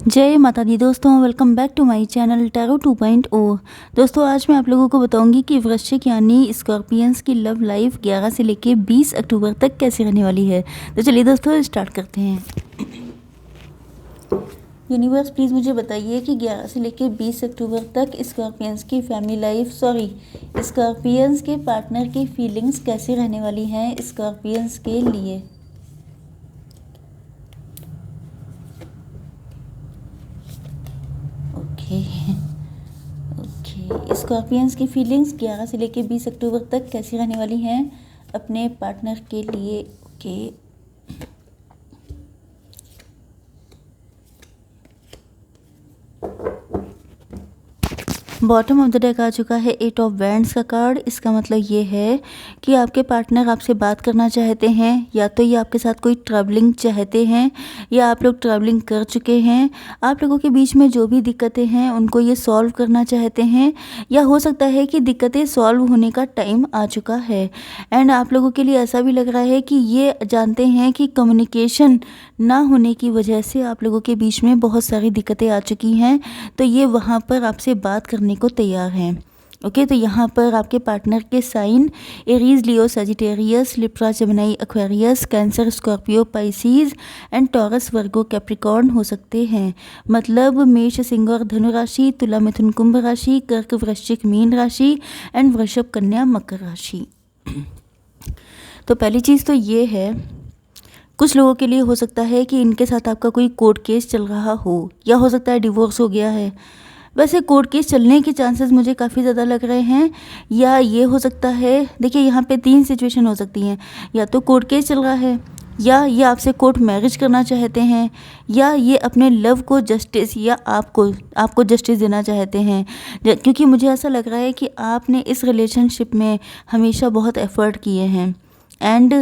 जय माता दी दोस्तों, welcome back to my channel tarot 2.0। दोस्तों आज मैं आप लोगों को बताऊंगी कि वृश्चिक यानी स्कॉर्पियंस की लव लाइफ 11 से लेके 20 अक्टूबर तक कैसी रहने वाली है। तो चलिए दोस्तों स्टार्ट करते हैं। यूनिवर्स प्लीज़ मुझे बताइए कि 11 से लेके 20 अक्टूबर तक स्कॉर्पियंस की फैमिली लाइफ स्कॉर्पियंस के पार्टनर की फीलिंग्स कैसी रहने वाली हैं स्कॉर्पियंस के लिए। ओके स्कॉर्पियंस की फीलिंग्स 11 से लेके 20 अक्टूबर तक कैसी रहने वाली हैं अपने पार्टनर के लिए। Okay bottom of the deck आ चुका है 8 ऑफ वैंड्स का कार्ड। इसका मतलब ये है कि आपके पार्टनर आपसे बात करना चाहते हैं, या तो ये आपके साथ कोई ट्रैवलिंग चाहते हैं या आप लोग ट्रैवलिंग कर चुके हैं। आप लोगों के बीच में जो भी दिक्कतें हैं उनको ये सॉल्व करना चाहते हैं, या हो सकता है कि दिक्कतें सॉल्व होने का टाइम आ चुका है। एंड आप लोगों के लिए ऐसा भी लग रहा है कि ये जानते हैं कि कम्युनिकेशन ना होने की वजह से आप लोगों के बीच में बहुत सारी दिक्कतें आ चुकी हैं, तो ये वहाँ पर आपसे बात करने को तैयार हैं। ओके तो यहाँ पर आपके पार्टनर के sign Aries, Leo, Sagittarius, Libra, Gemini, Aquarius, Cancer, Scorpio, Pisces and Taurus, Virgo, Capricorn हो सकते हैं। मतलब मेष, सिंह और धनु राशि, तुला, मिथुन, कुंभ राशि, कर्क, वृश्चिक, मीन राशि एंड वृषभ, कन्या, मकर राशि। तो पहली चीज़ तो ये है, कुछ लोगों के लिए हो सकता है कि इनके साथ आपका कोई कोर्ट केस चल रहा हो, या हो सकता है डिवोर्स हो गया है। वैसे कोर्ट केस चलने के चांसेस मुझे काफ़ी ज़्यादा लग रहे हैं, या ये हो सकता है, देखिए यहाँ पे 3 सिचुएशन हो सकती हैं। या तो कोर्ट केस चल रहा है, या ये आपसे कोर्ट मैरिज करना चाहते हैं, या ये अपने लव को जस्टिस या आपको जस्टिस देना चाहते हैं। क्योंकि मुझे ऐसा लग रहा है कि आपने इस रिलेशनशिप में हमेशा बहुत एफर्ट किए हैं, एंड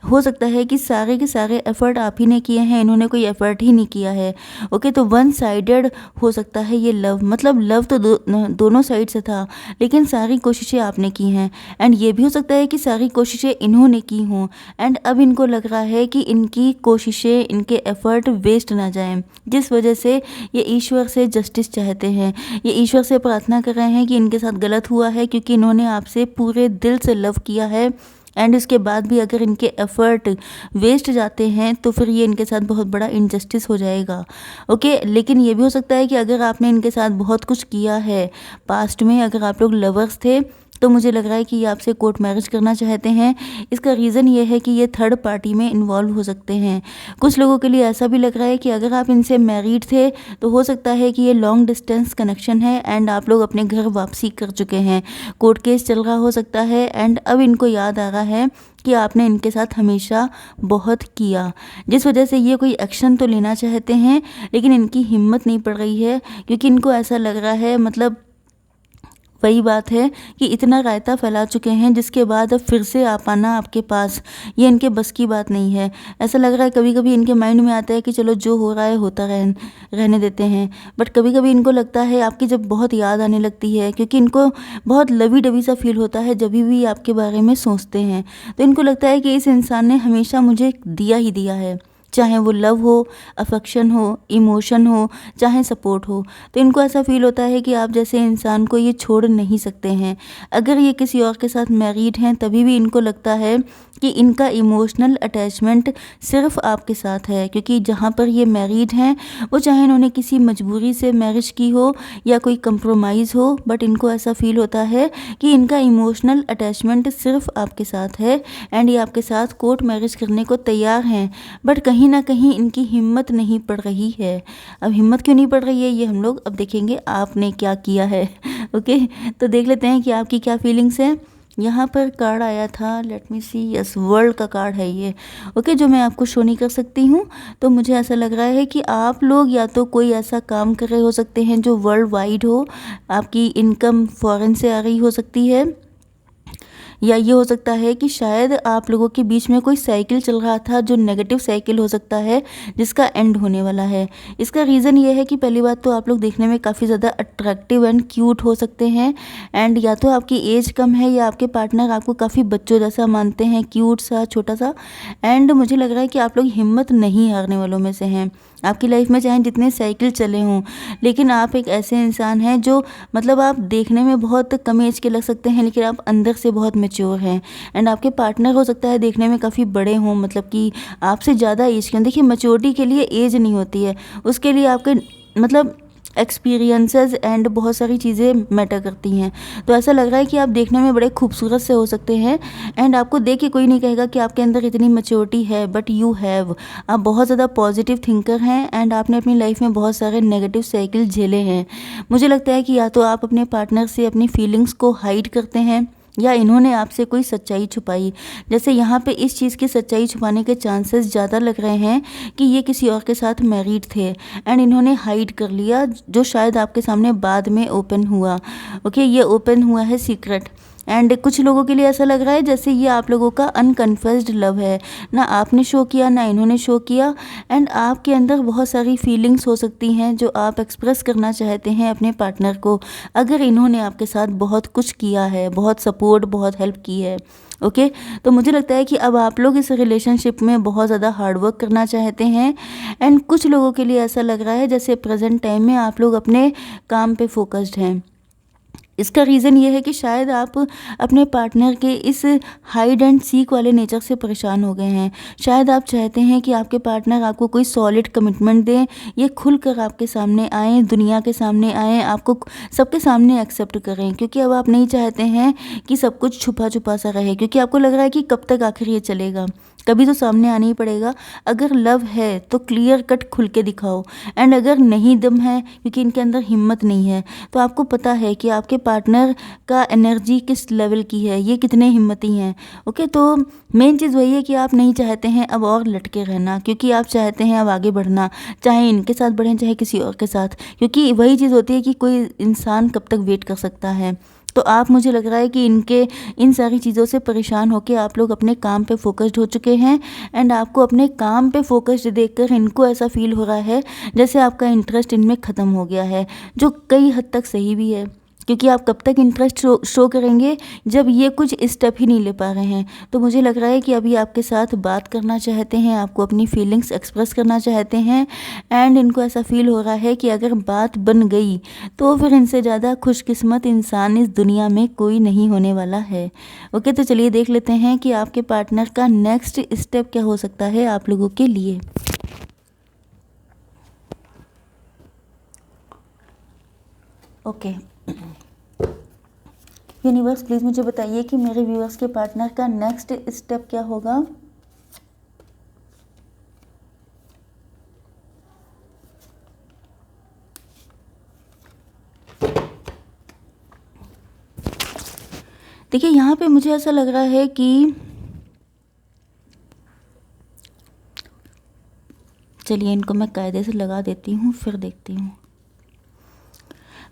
हो सकता है कि सारे के सारे एफ़र्ट आप ही ने किए हैं, इन्होंने कोई एफ़र्ट ही नहीं किया है। ओके तो वन साइडेड हो सकता है ये लव, मतलब लव तो दोनों साइड से था, लेकिन सारी कोशिशें आपने की हैं। एंड ये भी हो सकता है कि सारी कोशिशें इन्होंने की हों, एंड अब इनको लग रहा है कि इनकी कोशिशें, इनके एफ़र्ट वेस्ट ना जाएं, जिस वजह से ये ईश्वर से जस्टिस चाहते हैं। ये ईश्वर से प्रार्थना कर रहे हैं कि इनके साथ गलत हुआ है, क्योंकि इन्होंने आपसे पूरे दिल से लव किया है, एंड उसके बाद भी अगर इनके एफ़र्ट वेस्ट जाते हैं तो फिर ये इनके साथ बहुत बड़ा इनजस्टिस हो जाएगा। ओके लेकिन ये भी हो सकता है कि अगर आपने इनके साथ बहुत कुछ किया है पास्ट में, अगर आप लोग लवर्स थे, तो मुझे लग रहा है कि ये आपसे कोर्ट मैरिज करना चाहते हैं। इसका रीज़न ये है कि ये थर्ड पार्टी में इन्वॉल्व हो सकते हैं। कुछ लोगों के लिए ऐसा भी लग रहा है कि अगर आप इनसे मैरिड थे तो हो सकता है कि ये लॉन्ग डिस्टेंस कनेक्शन है, एंड आप लोग अपने घर वापसी कर चुके हैं। कोर्ट केस चल रहा हो सकता है, एंड अब इनको याद आ रहा है कि आपने इनके साथ हमेशा बहुत किया, जिस वजह से ये कोई एक्शन तो लेना चाहते हैं, लेकिन इनकी हिम्मत नहीं पड़ रही है, क्योंकि इनको ऐसा लग रहा है, मतलब वही बात है कि इतना रायता फैला चुके हैं, जिसके बाद अब फिर से आ पाना आपके पास ये इनके बस की बात नहीं है। ऐसा लग रहा है कभी कभी इनके माइंड में आता है कि चलो जो हो रहा है होता रहने देते हैं, बट कभी कभी इनको लगता है आपकी जब बहुत याद आने लगती है, क्योंकि इनको बहुत लवी डबी सा फील होता है जब भी आपके बारे में सोचते हैं, तो इनको लगता है कि इस इंसान ने हमेशा मुझे दिया ही दिया है, चाहे वो लव हो, अफेक्शन हो, इमोशन हो, चाहे सपोर्ट हो। तो इनको ऐसा फील होता है कि आप जैसे इंसान को ये छोड़ नहीं सकते हैं। अगर ये किसी और के साथ मैरिड हैं तभी भी इनको लगता है कि इनका इमोशनल अटैचमेंट सिर्फ आपके साथ है, क्योंकि जहाँ पर ये मैरिड हैं वो चाहे इन्होंने किसी मजबूरी से मैरिज की हो या कोई कंप्रोमाइज़ हो, बट इनको ऐसा फील होता है कि इनका इमोशनल अटैचमेंट सिर्फ आपके साथ है, एंड ये आपके साथ कोर्ट मैरिज करने को तैयार हैं, बट कहीं ना कहीं इनकी हिम्मत नहीं पड़ रही है। अब हिम्मत क्यों नहीं पड़ रही है ये हम लोग अब देखेंगे आपने क्या किया है। ओके तो देख लेते हैं कि आपकी क्या फीलिंग्स हैं। यहाँ पर कार्ड आया था, लेट मी सी, यस वर्ल्ड का कार्ड है ये। ओके जो मैं आपको शो नहीं कर सकती हूँ, तो मुझे ऐसा लग रहा है कि आप लोग या तो कोई ऐसा काम कर रहे हो सकते हैं जो वर्ल्ड वाइड हो, आपकी इनकम फॉरेन से आ रही हो सकती है, या ये हो सकता है कि शायद आप लोगों के बीच में कोई साइकिल चल रहा था जो नेगेटिव साइकिल हो सकता है, जिसका एंड होने वाला है। इसका रीज़न ये है कि पहली बात तो आप लोग देखने में काफ़ी ज़्यादा अट्रैक्टिव एंड क्यूट हो सकते हैं, एंड या तो आपकी एज कम है या आपके पार्टनर आपको काफ़ी बच्चों जैसा मानते हैं, क्यूट सा, छोटा सा। एंड मुझे लग रहा है कि आप लोग हिम्मत नहीं हारने वालों में से हैं। आपकी लाइफ में चाहे जितने साइकिल चले हों, लेकिन आप एक ऐसे इंसान हैं जो मतलब आप देखने में बहुत कम एज के लग सकते हैं, लेकिन आप अंदर से बहुत मैच्योर हैं। एंड आपके पार्टनर हो सकता है देखने में काफ़ी बड़े हों, मतलब कि आपसे ज़्यादा एज के हों। देखिए, मैच्योरिटी के लिए एज नहीं होती है, उसके लिए आपके मतलब एक्सपीरियंसेस एंड बहुत सारी चीज़ें मैटर करती हैं। तो ऐसा लग रहा है कि आप देखने में बड़े खूबसूरत से हो सकते हैं, एंड आपको देख के कोई नहीं कहेगा कि आपके अंदर इतनी मैच्योरिटी है, बट यू हैव। आप बहुत ज़्यादा पॉजिटिव थिंकर हैं, एंड आपने अपनी लाइफ में बहुत सारे नेगेटिव साइकिल झेले हैं। मुझे लगता है कि या तो आप अपने पार्टनर से अपनी फीलिंग्स को हाइड करते हैं, या इन्होंने आपसे कोई सच्चाई छुपाई। जैसे यहाँ पे इस चीज़ की सच्चाई छुपाने के चांसेस ज़्यादा लग रहे हैं कि ये किसी और के साथ मैरिड थे, एंड इन्होंने हाइड कर लिया, जो शायद आपके सामने बाद में ओपन हुआ। ओके, ये ओपन हुआ है सीक्रेट। एंड कुछ लोगों के लिए ऐसा लग रहा है जैसे ये आप लोगों का अनकन्फेस्ड लव है, ना आपने शो किया ना इन्होंने शो किया, एंड आपके अंदर बहुत सारी फीलिंग्स हो सकती हैं जो आप एक्सप्रेस करना चाहते हैं अपने पार्टनर को, अगर इन्होंने आपके साथ बहुत कुछ किया है, बहुत सपोर्ट, बहुत हेल्प की है। ओके, तो मुझे लगता है कि अब आप लोग इस रिलेशनशिप में बहुत ज़्यादा हार्डवर्क करना चाहते हैं, एंड कुछ लोगों के लिए ऐसा लग रहा है जैसे प्रेजेंट टाइम में आप लोग अपने काम पे फोकस्ड हैं। इसका रीज़न ये है कि शायद आप अपने पार्टनर के इस हाइड एंड सीक वाले नेचर से परेशान हो गए हैं। शायद आप चाहते हैं कि आपके पार्टनर आपको कोई सॉलिड कमिटमेंट दें, ये खुलकर आपके सामने आएँ, दुनिया के सामने आएँ, आपको सबके सामने एक्सेप्ट करें, क्योंकि अब आप नहीं चाहते हैं कि सब कुछ छुपा-छुपा सा रहे, क्योंकि आपको लग रहा है कि कब तक आखिर ये चलेगा, कभी तो सामने आना ही पड़ेगा। अगर लव है तो क्लियर कट खुल के दिखाओ, एंड अगर नहीं दम है, क्योंकि इनके अंदर हिम्मत नहीं है, तो आपको पता है कि आपके पार्टनर का एनर्जी किस लेवल की है, ये कितने हिम्मती हैं। ओके, तो मेन चीज़ वही है कि आप नहीं चाहते हैं अब और लटके रहना, क्योंकि आप चाहते हैं अब आगे बढ़ना, चाहे इनके साथ बढ़ें चाहे किसी और के साथ, क्योंकि वही चीज़ होती है कि कोई इंसान कब तक वेट कर सकता है। तो आप, मुझे लग रहा है कि इनके इन सारी चीज़ों से परेशान होकर आप लोग अपने काम पे फोकस्ड हो चुके हैं, एंड आपको अपने काम पे फोकस्ड देखकर इनको ऐसा फील हो रहा है जैसे आपका इंटरेस्ट इनमें ख़त्म हो गया है, जो कई हद तक सही भी है, क्योंकि आप कब तक इंटरेस्ट शो करेंगे जब ये कुछ स्टेप ही नहीं ले पा रहे हैं। तो मुझे लग रहा है कि अभी आपके साथ बात करना चाहते हैं, आपको अपनी फीलिंग्स एक्सप्रेस करना चाहते हैं, एंड इनको ऐसा फील हो रहा है कि अगर बात बन गई तो फिर इनसे ज़्यादा खुशकिस्मत इंसान इस दुनिया में कोई नहीं होने वाला है। ओके, तो चलिए देख लेते हैं कि आपके पार्टनर का नेक्स्ट स्टेप क्या हो सकता है आप लोगों के लिए। ओके, यूनिवर्स प्लीज़ मुझे बताइए कि मेरे व्यूअर्स के पार्टनर का नेक्स्ट स्टेप क्या होगा। देखिए, यहाँ पे मुझे ऐसा लग रहा है कि चलिए इनको मैं कायदे से लगा देती हूँ, फिर देखती हूँ।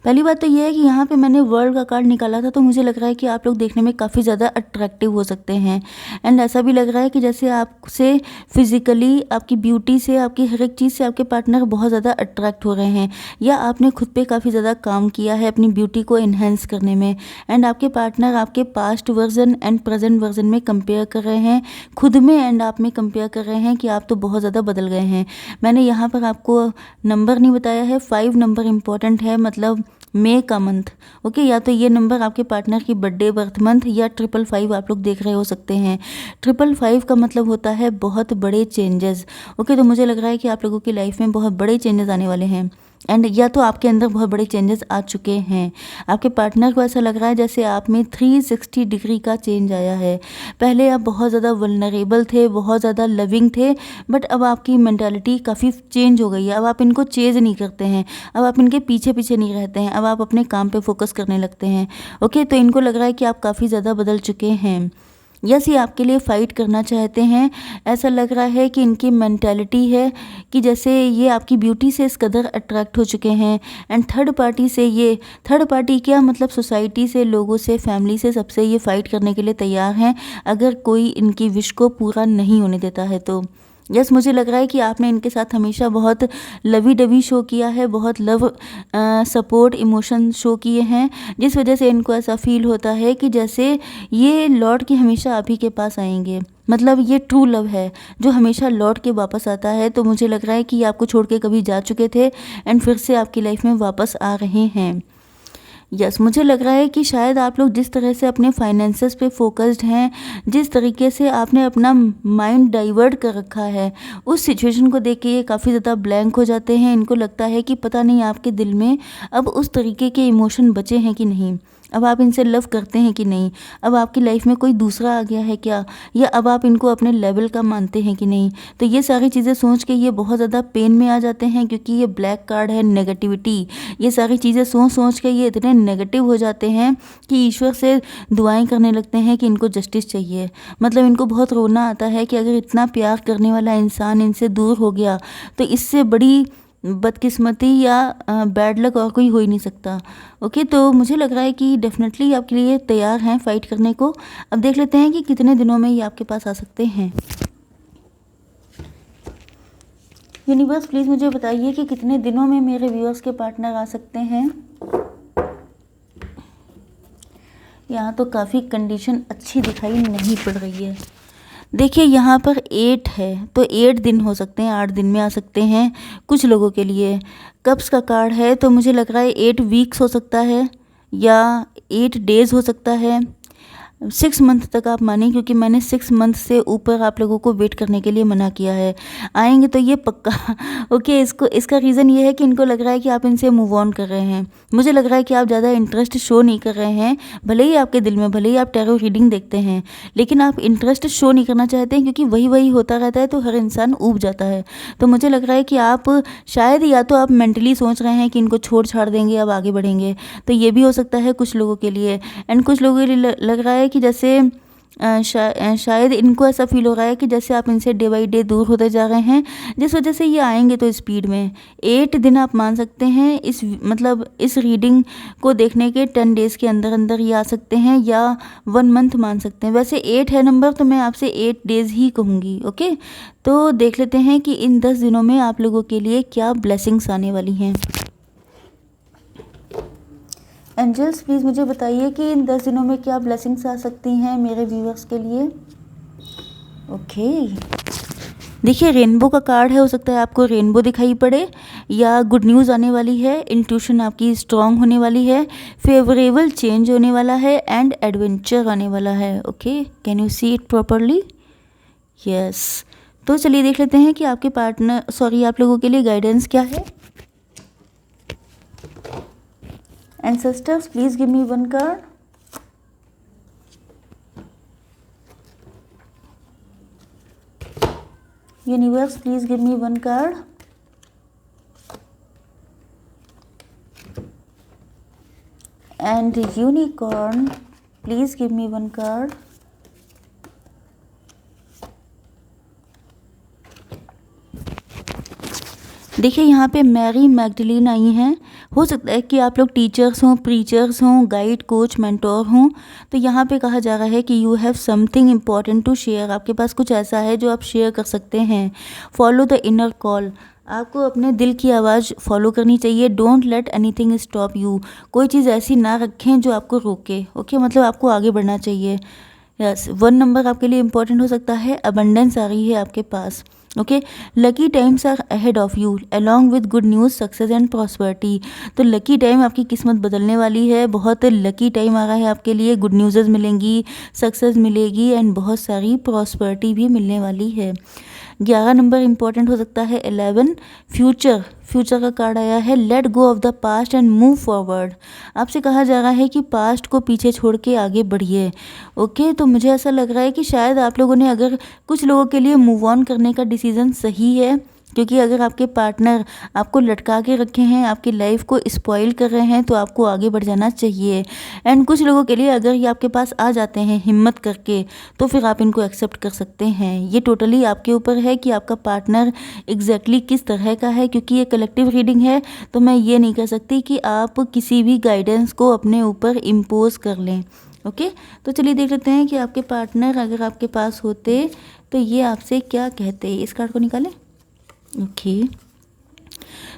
पहली बात तो ये है कि यहाँ पे मैंने वर्ल्ड का कार्ड निकाला था, तो मुझे लग रहा है कि आप लोग देखने में काफ़ी ज़्यादा अट्रैक्टिव हो सकते हैं, एंड ऐसा भी लग रहा है कि जैसे आपसे फिज़िकली, आपकी ब्यूटी से, आपकी हर एक चीज़ से आपके पार्टनर बहुत ज़्यादा अट्रैक्ट हो रहे हैं, या आपने खुद पे काफ़ी ज़्यादा काम किया है अपनी ब्यूटी को इन्हेंस करने में, एंड आपके पार्टनर आपके past version and present version में कंपेयर कर रहे हैं, खुद में एंड आप में कंपेयर कर रहे हैं कि आप तो बहुत ज़्यादा बदल गए हैं। मैंने यहाँ पर आपको नंबर नहीं बताया है, 5 नंबर इम्पॉर्टेंट है, मतलब मई का मंथ। ओके, या तो ये नंबर आपके पार्टनर की बर्थडे, बर्थ मंथ, या 555 आप लोग देख रहे हो सकते हैं। 555 का मतलब होता है बहुत बड़े चेंजेस। ओके, तो मुझे लग रहा है कि आप लोगों की लाइफ में बहुत बड़े चेंजेस आने वाले हैं, एंड या तो आपके अंदर बहुत बड़े चेंजेस आ चुके हैं। आपके पार्टनर को ऐसा लग रहा है जैसे आप में 360 डिग्री का चेंज आया है। पहले आप बहुत ज़्यादा वल्नरेबल थे, बहुत ज़्यादा लविंग थे, बट अब आपकी मेंटालिटी काफ़ी चेंज हो गई है। अब आप इनको चेज़ नहीं करते हैं, अब आप इनके पीछे पीछे नहीं रहते हैं, अब आप अपने काम पे फोकस करने लगते हैं। ओके, तो इनको लग रहा है कि आप काफ़ी ज़्यादा बदल चुके हैं। यस, ये आपके लिए फ़ाइट करना चाहते हैं। ऐसा लग रहा है कि इनकी मेंटालिटी है कि जैसे ये आपकी ब्यूटी से इस कदर अट्रैक्ट हो चुके हैं। एंड थर्ड पार्टी से, ये थर्ड पार्टी क्या मतलब सोसाइटी से, लोगों से, फैमिली से, सबसे ये फ़ाइट करने के लिए तैयार हैं अगर कोई इनकी विश को पूरा नहीं होने देता है तो। यस, मुझे लग रहा है कि आपने इनके साथ हमेशा बहुत लवी डवी शो किया है, बहुत लव सपोर्ट इमोशन शो किए हैं, जिस वजह से इनको ऐसा फील होता है कि जैसे ये लौट के हमेशा आप ही के पास आएंगे। मतलब ये ट्रू लव है जो हमेशा लौट के वापस आता है। तो मुझे लग रहा है कि ये आपको छोड़ के कभी जा चुके थे एंड फिर से आपकी लाइफ में वापस आ रहे हैं। यस, मुझे लग रहा है कि शायद आप लोग जिस तरह से अपने फाइनेंसेस पे फोकस्ड हैं, जिस तरीके से आपने अपना माइंड डाइवर्ट कर रखा है, उस सिचुएशन को देख के ये काफ़ी ज़्यादा ब्लैंक हो जाते हैं। इनको लगता है कि पता नहीं आपके दिल में अब उस तरीके के इमोशन बचे हैं कि नहीं, अब आप इनसे लव करते हैं कि नहीं, अब आपकी लाइफ में कोई दूसरा आ गया है क्या, या अब आप इनको अपने लेवल का मानते हैं कि नहीं। तो ये सारी चीज़ें सोच के ये बहुत ज़्यादा पेन में आ जाते हैं, क्योंकि ये ब्लैक कार्ड है नेगेटिविटी। ये सारी चीज़ें सोच सोच के ये इतने नेगेटिव हो जाते हैं कि ईश्वर से दुआएं करने लगते हैं कि इनको जस्टिस चाहिए। मतलब इनको बहुत रोना आता है कि अगर इतना प्यार करने वाला इंसान इनसे दूर हो गया तो इससे बड़ी बदकिस्मती या बैड लक और कोई हो ही नहीं सकता। ओके, तो मुझे लग रहा है कि डेफिनेटली आपके लिए तैयार हैं फ़ाइट करने को। अब देख लेते हैं कि कितने दिनों में ये आपके पास आ सकते हैं। यूनिवर्स प्लीज़ मुझे बताइए कि कितने दिनों में मेरे व्यूअर्स के पार्टनर आ सकते हैं। यहाँ तो काफ़ी कंडीशन अच्छी दिखाई नहीं पड़ रही है। देखिए यहाँ पर 8 है तो 8 दिन हो सकते हैं, 8 दिन में आ सकते हैं कुछ लोगों के लिए। कप्स का कार्ड है तो मुझे लग रहा है 8 वीक्स हो सकता है या 8 डेज़ हो सकता है। 6 मंथ तक आप मानें, क्योंकि मैंने 6 मंथ से ऊपर आप लोगों को वेट करने के लिए मना किया है। आएंगे तो ये पक्का। ओके, इसका रीज़न ये है कि इनको लग रहा है कि आप इनसे मूव ऑन कर रहे हैं। मुझे लग रहा है कि आप ज़्यादा इंटरेस्ट शो नहीं कर रहे हैं, भले ही आपके दिल में, भले ही आप टैरो रीडिंग देखते हैं, लेकिन आप इंटरेस्ट शो नहीं करना चाहते हैं, क्योंकि वही वही होता रहता है तो हर इंसान ऊब जाता है। तो मुझे लग रहा है कि आप शायद, या तो आप मेंटली सोच रहे हैं कि इनको छोड़ छाड़ देंगे, अब आगे बढ़ेंगे, तो ये भी हो सकता है कुछ लोगों के लिए। एंड कुछ लोगों के लिए लग रहा है कि जैसे शायद इनको ऐसा फील हो रहा है कि जैसे आप इनसे डे बाई डे दूर होते जा रहे हैं, जिस वजह से ये आएंगे तो स्पीड में। 8 दिन आप मान सकते हैं इस, मतलब इस रीडिंग को देखने के 10 डेज़ के अंदर अंदर ये आ सकते हैं, या 1 मंथ मान सकते हैं। वैसे 8 है नंबर तो मैं आपसे 8 डेज़ ही कहूँगी। ओके, तो देख लेते हैं कि इन 10 दिनों में आप लोगों के लिए क्या ब्लेसिंग्स आने वाली हैं। एंजल्स प्लीज़ मुझे बताइए कि इन 10 दिनों में क्या ब्लेसिंग्स आ सकती हैं मेरे व्यूअर्स के लिए। ओके, देखिए रेनबो का कार्ड है, हो सकता है आपको रेनबो दिखाई पड़े, या गुड न्यूज़ आने वाली है, इंट्यूशन आपकी स्ट्रांग होने वाली है, फेवरेबल चेंज होने वाला है, एंड एडवेंचर आने वाला है। Okay, can you see it properly? Yes, तो चलिए देख लेते हैं कि आपके आप लोगों के लिए गाइडेंस क्या है। Ancestors, please give me one card. Universe, please give me one card. And Unicorn, please give me one card. देखिए यहाँ पे मैरी मैग्डलिन आई हैं। हो सकता है कि आप लोग टीचर्स हों, प्रीचर्स हों, गाइड, कोच, मेंटोर हों। तो यहाँ पे कहा जा रहा है कि you have something important to share. आपके पास कुछ ऐसा है जो आप शेयर कर सकते हैं। फॉलो द इनर कॉल, आपको अपने दिल की आवाज़ फॉलो करनी चाहिए। Don't let anything stop you, कोई चीज़ ऐसी ना रखें जो आपको रोके। ओके, मतलब आपको आगे बढ़ना चाहिए। यस, 1 नंबर आपके लिए इम्पॉर्टेंट हो सकता है। अबंडेंस आ रही है आपके पास। Okay, lucky times are ahead of you along with good news, success and prosperity. तो लकी टाइम, आपकी किस्मत बदलने वाली है। बहुत लकी टाइम आ रहा है आपके लिए। गुड न्यूज़ मिलेंगी, सक्सेस मिलेगी, एंड बहुत सारी प्रॉस्पेरिटी भी मिलने वाली है। 11 नंबर इम्पॉर्टेंट हो सकता है। 11 फ्यूचर का कार्ड आया है। Let go of the past and move forward. आपसे कहा जा रहा है कि पास्ट को पीछे छोड़ के आगे बढ़िए। ओके, तो मुझे ऐसा लग रहा है कि शायद आप लोगों ने, अगर कुछ लोगों के लिए मूव ऑन करने का डिसीज़न सही है क्योंकि अगर आपके पार्टनर आपको लटका के रखे हैं, आपकी लाइफ को स्पॉइल कर रहे हैं, तो आपको आगे बढ़ जाना चाहिए। एंड कुछ लोगों के लिए अगर ये आपके पास आ जाते हैं हिम्मत करके, तो फिर आप इनको एक्सेप्ट कर सकते हैं। ये टोटली आपके ऊपर है कि आपका पार्टनर एग्जैक्टली किस तरह का है, क्योंकि ये कलेक्टिव रीडिंग है, तो मैं ये नहीं कह सकती कि आप किसी भी गाइडेंस को अपने ऊपर इम्पोज कर लें। ओके, तो चलिए देख लेते हैं कि आपके पार्टनर अगर आपके पास होते तो ये आपसे क्या कहते। इस कार्ड को निकालें। ओके,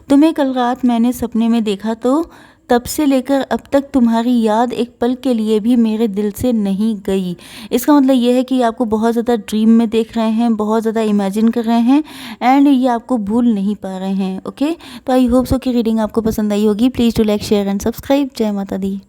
तुम्हें कल रात मैंने सपने में देखा, तो तब से लेकर अब तक तुम्हारी याद एक पल के लिए भी मेरे दिल से नहीं गई। इसका मतलब ये है कि आपको बहुत ज़्यादा ड्रीम में देख रहे हैं, बहुत ज़्यादा इमेजिन कर रहे हैं, एंड ये आपको भूल नहीं पा रहे हैं। ओके, तो आई होप सो कि रीडिंग आपको पसंद आई होगी। Please to like, share and subscribe. जय माता दी।